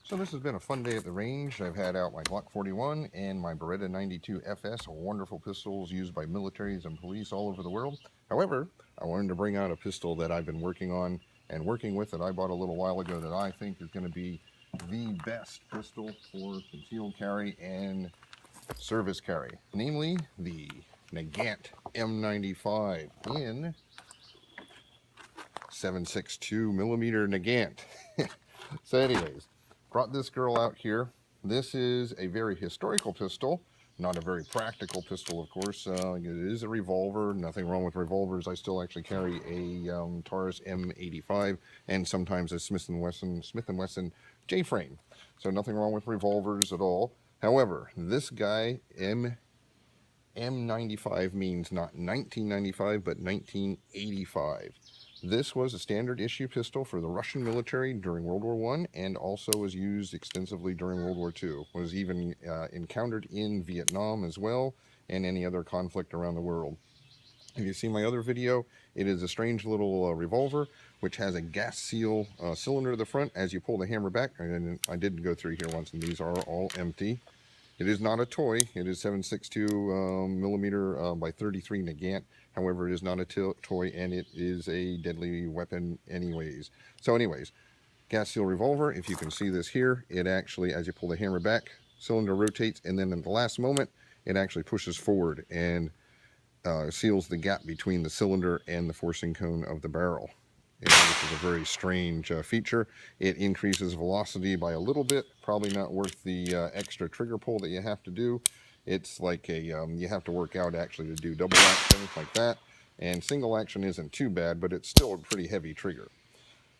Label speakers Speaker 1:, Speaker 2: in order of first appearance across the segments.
Speaker 1: So this has been a fun day at the range. I've had out my Glock 41 and my Beretta 92 FS, wonderful pistols used by militaries and police all over the world. However, I wanted to bring out a pistol that I've been working on and working with that I bought a little while ago that I think is going to be the best pistol for concealed carry and service carry, namely the Nagant M95 in 7.62 millimeter Nagant. So anyways, brought this girl out here. This is a very historical pistol, not a very practical pistol, of course. It is a revolver. Nothing wrong with revolvers. I still actually carry a Taurus M95 and sometimes a Smith & Wesson J-frame. So nothing wrong with revolvers at all. However, this guy, M95 means not 1995, but 1985. This was a standard issue pistol for the Russian military during World War I and also was used extensively during World War II. Was even encountered in Vietnam as well and any other conflict around the world. If you see my other video, it is a strange little revolver which has a gas seal cylinder at the front. As you pull the hammer back, and I did go through here once and these are all empty. It is not a toy. It is 7.62 millimeter by 33 Nagant. However, it is not a toy, and it is a deadly weapon anyways. So anyways, gas seal revolver. If you can see this here, it actually, as you pull the hammer back, cylinder rotates, and then in the last moment, it actually pushes forward and seals the gap between the cylinder and the forcing cone of the barrel. This is a very strange feature. It increases velocity by a little bit, probably not worth the extra trigger pull that you have to do. It's like a, you have to work out actually to do double action like that. And single action isn't too bad, but it's still a pretty heavy trigger.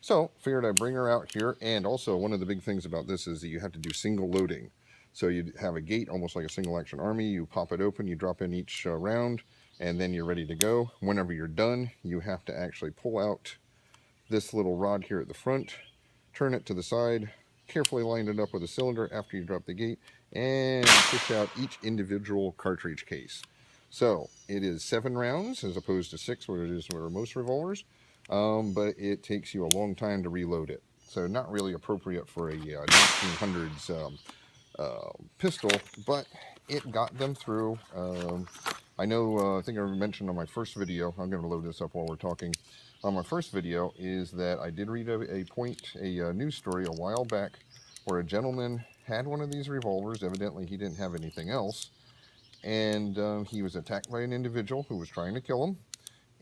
Speaker 1: So, figured I'd bring her out here. And also, one of the big things about this is that you have to do single loading. So you have a gate, almost like a single action army. You pop it open, you drop in each round, and then you're ready to go. Whenever you're done, you have to actually pull out this little rod here at the front, turn it to the side, carefully line it up with a cylinder after you drop the gate, and push out each individual cartridge case. So it is 7 rounds as opposed to 6, where it is for most revolvers, but it takes you a long time to reload it. So not really appropriate for a 1900s pistol, but it got them through. I know, I think I mentioned on my first video, I'm going to load this up while we're talking. On my first video is that I did read a news story a while back where a gentleman had one of these revolvers. Evidently, he didn't have anything else. And he was attacked by an individual who was trying to kill him.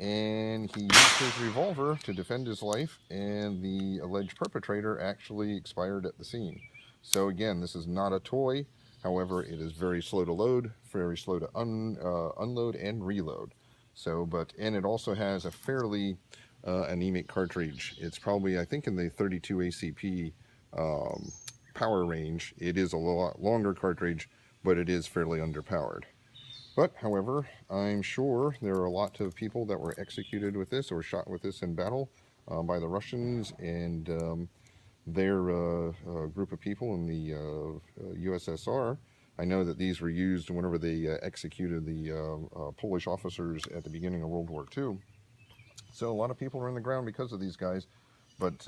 Speaker 1: And he used his revolver to defend his life. And the alleged perpetrator actually expired at the scene. So again, this is not a toy. However, it is very slow to load, very slow to unload and reload. So, and it also has a fairly anemic cartridge. It's probably, I think, in the 32 ACP power range. It is a lot longer cartridge, but it is fairly underpowered. But, however, I'm sure there are a lot of people that were executed with this or shot with this in battle by the Russians and their group of people in the USSR. I know that these were used whenever they executed the Polish officers at the beginning of World War II. So a lot of people are in the ground because of these guys. But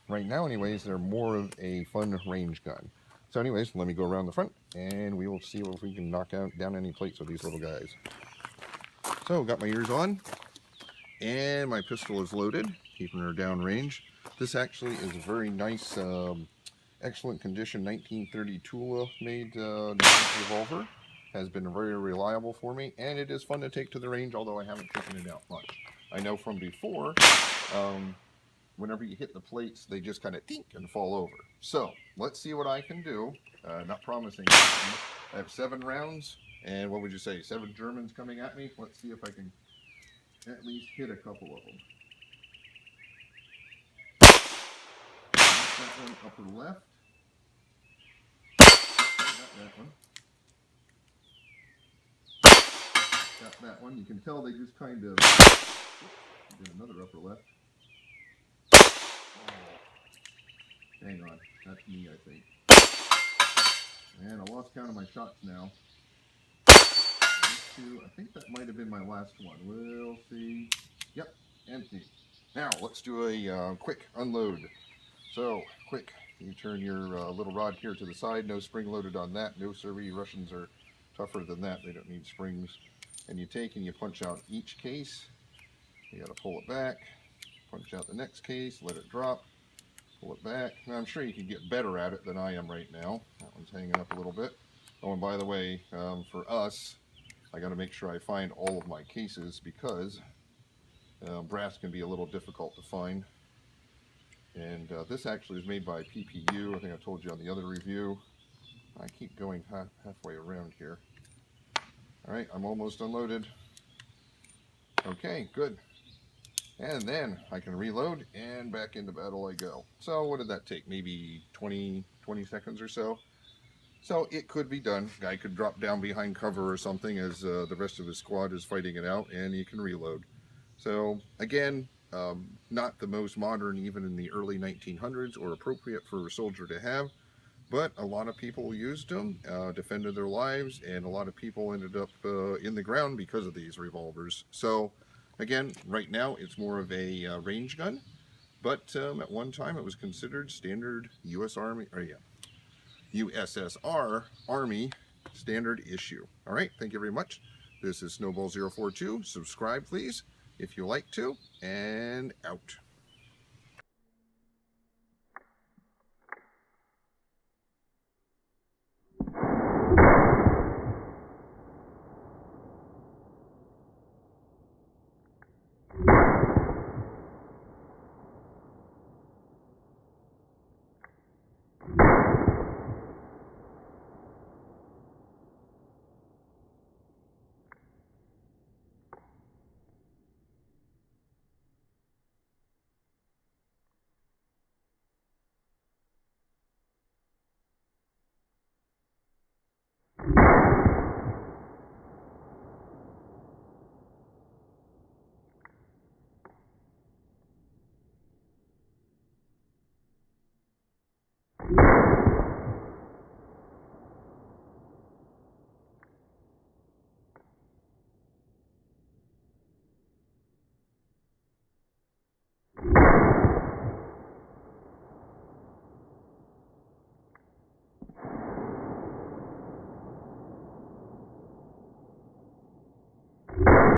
Speaker 1: right now, anyways, they're more of a fun range gun. So anyways, let me go around the front, and we will see if we can knock down any plates with these little guys. So, got my ears on, and my pistol is loaded, keeping her down range. This actually is a very nice, excellent condition 1930 Tula made revolver. Has been very reliable for me, and it is fun to take to the range, although I haven't taken it out much. I know from before, whenever you hit the plates, they just kind of tink and fall over. So, let's see what I can do. Not promising anything. I have 7 rounds, and what would you say, 7 Germans coming at me? Let's see if I can at least hit a couple of them. That one upper left. Got that one. Got that one. You can tell they just kind of... Did another upper left. Oh. Hang on. That's me, I think. And I lost count of my shots now. 2. I think that might have been my last one. We'll see. Yep, empty. Now, let's do a quick unload. So, quick You turn your little rod here to the side. No spring loaded on that. No siree. Russians are tougher than that. They don't need springs. And you take and you punch out each case. You got to pull it back. Punch out the next case. Let it drop. Pull it back. Now, I'm sure you can get better at it than I am right now. That one's hanging up a little bit. Oh, and by the way, for us, I got to make sure I find all of my cases because brass can be a little difficult to find. And this actually is made by PPU. I think I told you on the other review. I keep going halfway around here. All right, I'm almost unloaded. Okay, good. And then I can reload and back into battle I go. So what did that take? Maybe 20 seconds or so? So it could be done. Guy could drop down behind cover or something as the rest of his squad is fighting it out, and you can reload. So again, not the most modern even in the early 1900s or appropriate for a soldier to have, but a lot of people used them, defended their lives, and a lot of people ended up in the ground because of these revolvers. So again, right now it's more of a range gun, but at one time it was considered standard U.S. Army, or yeah, USSR Army standard issue. All right, thank you very much. This is Snowball042. Subscribe, please, if you like to, and out.